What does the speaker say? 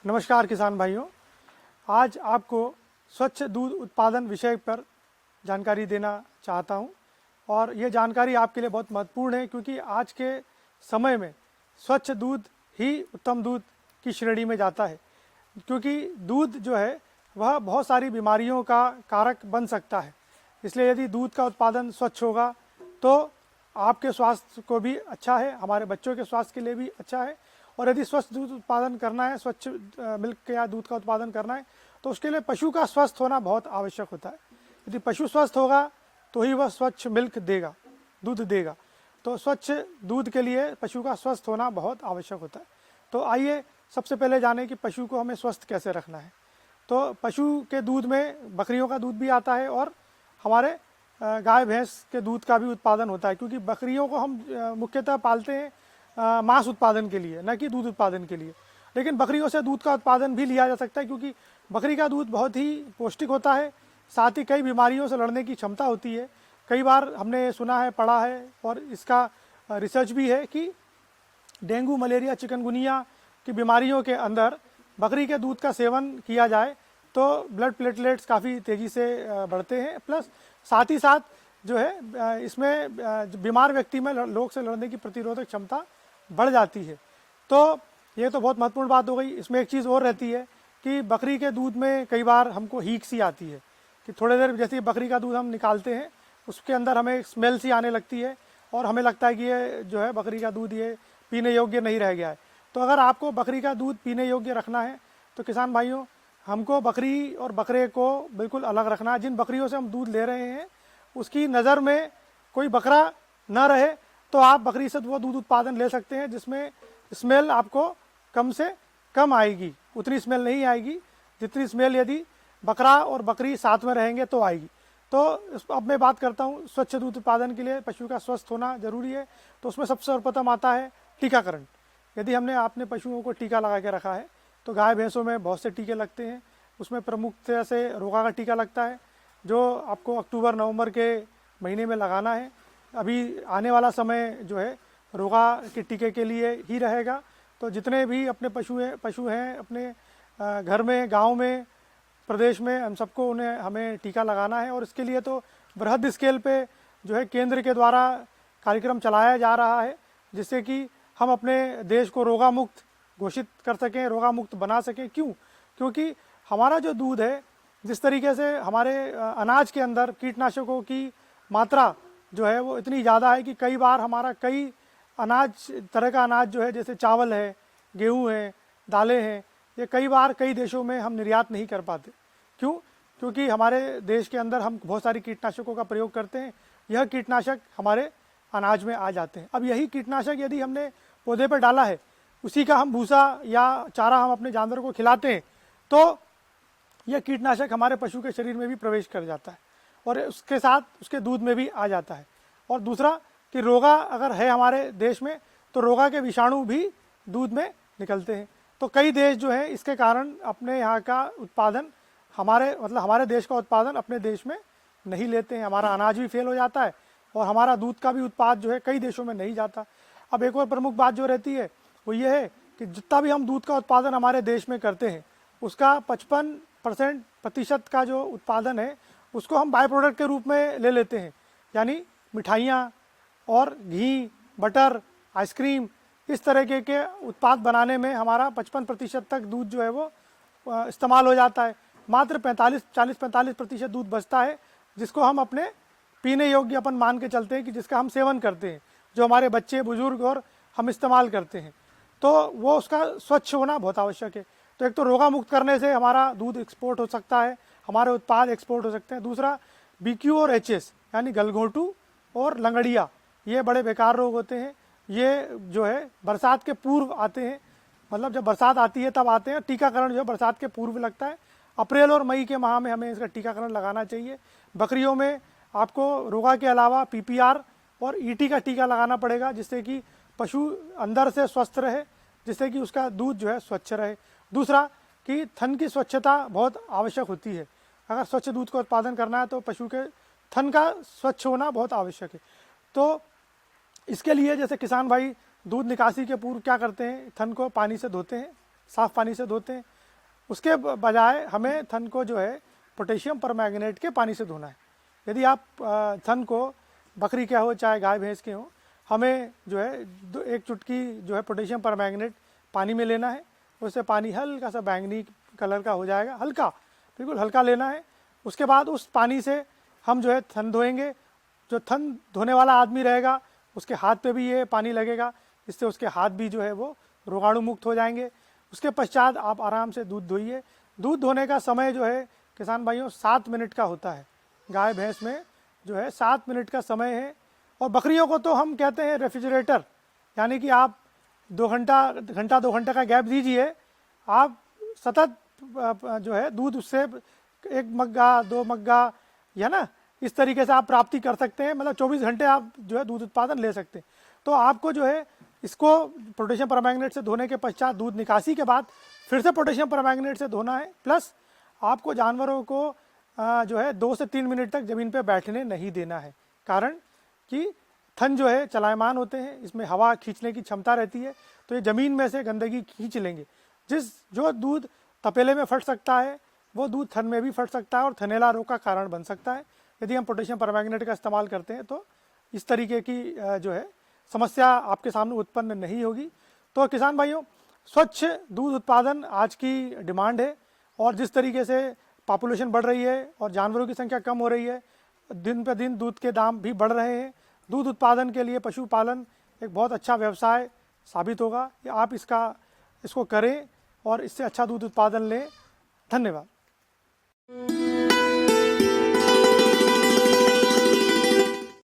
नमस्कार किसान भाइयों, आज आपको स्वच्छ दूध उत्पादन विषय पर जानकारी देना चाहता हूं और ये जानकारी आपके लिए बहुत महत्वपूर्ण है क्योंकि आज के समय में स्वच्छ दूध ही उत्तम दूध की श्रेणी में जाता है। क्योंकि दूध जो है वह बहुत सारी बीमारियों का कारक बन सकता है, इसलिए यदि दूध का उत्पादन स्वच्छ होगा तो आपके स्वास्थ्य को भी अच्छा है, हमारे बच्चों के स्वास्थ्य के लिए भी अच्छा है। और यदि स्वस्थ दूध उत्पादन करना है, स्वच्छ मिल्क या दूध का उत्पादन करना है तो उसके लिए पशु का स्वस्थ होना बहुत आवश्यक होता है। यदि पशु स्वस्थ होगा तो ही वह स्वच्छ मिल्क देगा, दूध देगा। तो स्वच्छ दूध के लिए पशु का स्वस्थ होना बहुत आवश्यक होता है। तो आइए सबसे पहले जानें कि पशु को हमें स्वस्थ कैसे रखना है। तो पशु के दूध में बकरियों का दूध भी आता है और हमारे गाय भैंस के दूध का भी उत्पादन होता है, क्योंकि बकरियों को हम मुख्यतः पालते हैं मांस उत्पादन के लिए, न कि दूध उत्पादन के लिए। लेकिन बकरियों से दूध का उत्पादन भी लिया जा सकता है क्योंकि बकरी का दूध बहुत ही पौष्टिक होता है, साथ ही कई बीमारियों से लड़ने की क्षमता होती है। कई बार हमने सुना है, पढ़ा है और इसका रिसर्च भी है कि डेंगू, मलेरिया, चिकनगुनिया की बीमारियों के अंदर बकरी के दूध का सेवन किया जाए तो ब्लड प्लेटलेट्स काफ़ी तेज़ी से बढ़ते हैं। प्लस साथ ही साथ जो है इसमें बीमार व्यक्ति में रोग से लड़ने की प्रतिरोधक क्षमता बढ़ जाती है। तो ये तो बहुत महत्वपूर्ण बात हो गई। इसमें एक चीज़ और रहती है कि बकरी के दूध में कई बार हमको हीक सी आती है कि थोड़ी देर जैसे बकरी का दूध हम निकालते हैं उसके अंदर हमें स्मेल सी आने लगती है और हमें लगता है कि ये जो है बकरी का दूध ये पीने योग्य नहीं रह गया है। तो अगर आपको बकरी का दूध पीने योग्य रखना है तो किसान भाइयों, हमको बकरी और बकरे को बिल्कुल अलग रखना है। जिन बकरियों से हम दूध ले रहे हैं उसकी नज़र में कोई बकरा न रहे तो आप बकरी से वो दूध उत्पादन ले सकते हैं जिसमें स्मेल आपको कम से कम आएगी। उतनी स्मेल नहीं आएगी जितनी स्मेल यदि बकरा और बकरी साथ में रहेंगे तो आएगी। तो अब मैं बात करता हूँ स्वच्छ दूध उत्पादन के लिए पशु का स्वस्थ होना जरूरी है। तो उसमें सबसे सर्वप्रथम आता है टीकाकरण। यदि हमने अपने पशुओं को टीका लगा के रखा है तो गाय भैंसों में बहुत से टीके लगते हैं। उसमें प्रमुखतः से रोगा का टीका लगता है जो आपको अक्टूबर नवंबर के महीने में लगाना है। अभी आने वाला समय जो है रोगा के टीके के लिए ही रहेगा। तो जितने भी अपने पशु हैं अपने घर में, गांव में, प्रदेश में, हम सबको उन्हें हमें टीका लगाना है। और इसके लिए तो बृहद स्केल पे जो है केंद्र के द्वारा कार्यक्रम चलाया जा रहा है जिससे कि हम अपने देश को रोगा मुक्त घोषित कर सकें, रोगा मुक्त बना सकें। क्यों? क्योंकि हमारा जो दूध है, जिस तरीके से हमारे अनाज के अंदर कीटनाशकों की मात्रा जो है वो इतनी ज़्यादा है कि कई बार हमारा कई तरह का अनाज जो है जैसे चावल है, गेहूँ है, दालें हैं, ये कई बार कई देशों में हम निर्यात नहीं कर पाते। क्यों? क्योंकि हमारे देश के अंदर हम बहुत सारी कीटनाशकों का प्रयोग करते हैं। यह कीटनाशक हमारे अनाज में आ जाते हैं। अब यही कीटनाशक यदि हमने पौधे पर डाला है, उसी का हम भूसा या चारा हम अपने जानवरों को खिलाते हैं तो यह कीटनाशक हमारे पशु के शरीर में भी प्रवेश कर जाता है और उसके साथ उसके दूध में भी आ जाता है। और दूसरा कि रोगा अगर है हमारे देश में तो रोगा के विषाणु भी दूध में निकलते हैं। तो कई देश जो है इसके कारण अपने यहाँ का उत्पादन हमारे देश का उत्पादन अपने देश में नहीं लेते हैं। हमारा अनाज भी फेल हो जाता है और हमारा दूध का भी उत्पाद जो है कई देशों में नहीं जाता। अब एक और प्रमुख बात जो रहती है वो ये है कि जितना भी हम दूध का उत्पादन हमारे देश में करते हैं उसका 55% का जो उत्पादन है उसको हम बाय प्रोडक्ट के रूप में ले लेते हैं। यानी मिठाइयाँ और घी, बटर, आइसक्रीम, इस तरह के उत्पाद बनाने में हमारा 55% तक दूध जो है वो इस्तेमाल हो जाता है। मात्र 40-45% दूध बचता है जिसको हम अपने पीने योग्य अपन मान के चलते हैं कि जिसका हम सेवन करते हैं, जो हमारे बच्चे, बुजुर्ग और हम इस्तेमाल करते हैं। तो वो उसका स्वच्छ होना बहुत आवश्यक है। तो एक तो रोगा मुक्त करने से हमारा दूध एक्सपोर्ट हो सकता है, हमारे उत्पाद एक्सपोर्ट हो सकते हैं। दूसरा BQ और HS यानी गलघोंटू और लंगड़िया, ये बड़े बेकार रोग होते हैं। ये जो है बरसात के पूर्व आते हैं, मतलब जब बरसात आती है तब आते हैं। टीकाकरण जो है बरसात के पूर्व लगता है। अप्रैल और मई के माह में हमें इसका टीकाकरण लगाना चाहिए। बकरियों में आपको रोगा के अलावा PPR और ET का टीका लगाना पड़ेगा जिससे कि पशु अंदर से स्वस्थ रहे, जिससे कि उसका दूध जो है स्वच्छ रहे। दूसरा कि थन की स्वच्छता बहुत आवश्यक होती है। अगर स्वच्छ दूध का उत्पादन करना है तो पशु के थन का स्वच्छ होना बहुत आवश्यक है। तो इसके लिए जैसे किसान भाई दूध निकासी के पूर्व क्या करते हैं, थन को पानी से धोते हैं, साफ़ पानी से धोते हैं। उसके बजाय हमें थन को जो है पोटेशियम परमैंगनेट के पानी से धोना है। यदि आप थन को, बकरी के हो चाहे गाय भैंस के हो, हमें जो है एक चुटकी जो है पोटेशियम परमैंगनेट पानी में लेना है। उससे पानी हल्का सा बैंगनी कलर का हो जाएगा, हल्का, बिल्कुल हल्का लेना है। उसके बाद उस पानी से हम जो है थन धोएंगे। जो थन धोने वाला आदमी रहेगा उसके हाथ पे भी ये पानी लगेगा, इससे उसके हाथ भी जो है वो रोगाणु मुक्त हो जाएंगे। उसके पश्चात आप आराम से दूध धोइए। दूध धोने का समय जो है किसान भाइयों 7 मिनट का होता है। गाय भैंस में जो है 7 मिनट का समय है। और बकरियों को तो हम कहते हैं रेफ्रिजरेटर, यानी कि आप 2 घंटा 2 घंटे का गैप दीजिए, आप सतत जो है दूध उससे 1 मग्गा 2 मग्गा या ना इस तरीके से आप प्राप्ति कर सकते हैं। मतलब 24 घंटे आप जो है दूध उत्पादन ले सकते हैं। तो आपको जो है इसको पोटेशियम परमैंगनेट से धोने के पश्चात दूध निकासी के बाद फिर से पोटेशियम परमैंगनेट से धोना है। प्लस आपको जानवरों को जो है 2 से 3 मिनट तक ज़मीन पे बैठने नहीं देना है, कारण कि थन जो है चलायमान होते हैं, इसमें हवा खींचने की क्षमता रहती है, तो ये ज़मीन में से गंदगी खींच लेंगे। जो दूध तपेले में फट सकता है वो दूध थन में भी फट सकता है और थनैला रोग का कारण बन सकता है। यदि हम पोटेशियम परमैंगनेट का इस्तेमाल करते हैं तो इस तरीके की जो है समस्या आपके सामने उत्पन्न नहीं होगी। तो किसान भाइयों, स्वच्छ दूध उत्पादन आज की डिमांड है, और जिस तरीके से पॉपुलेशन बढ़ रही है और जानवरों की संख्या कम हो रही है, दिन पे दिन दूध के दाम भी बढ़ रहे हैं। दूध उत्पादन के लिए पशुपालन एक बहुत अच्छा व्यवसाय साबित होगा। आप इसको करें और इससे अच्छा दूध उत्पादन लें। धन्यवाद।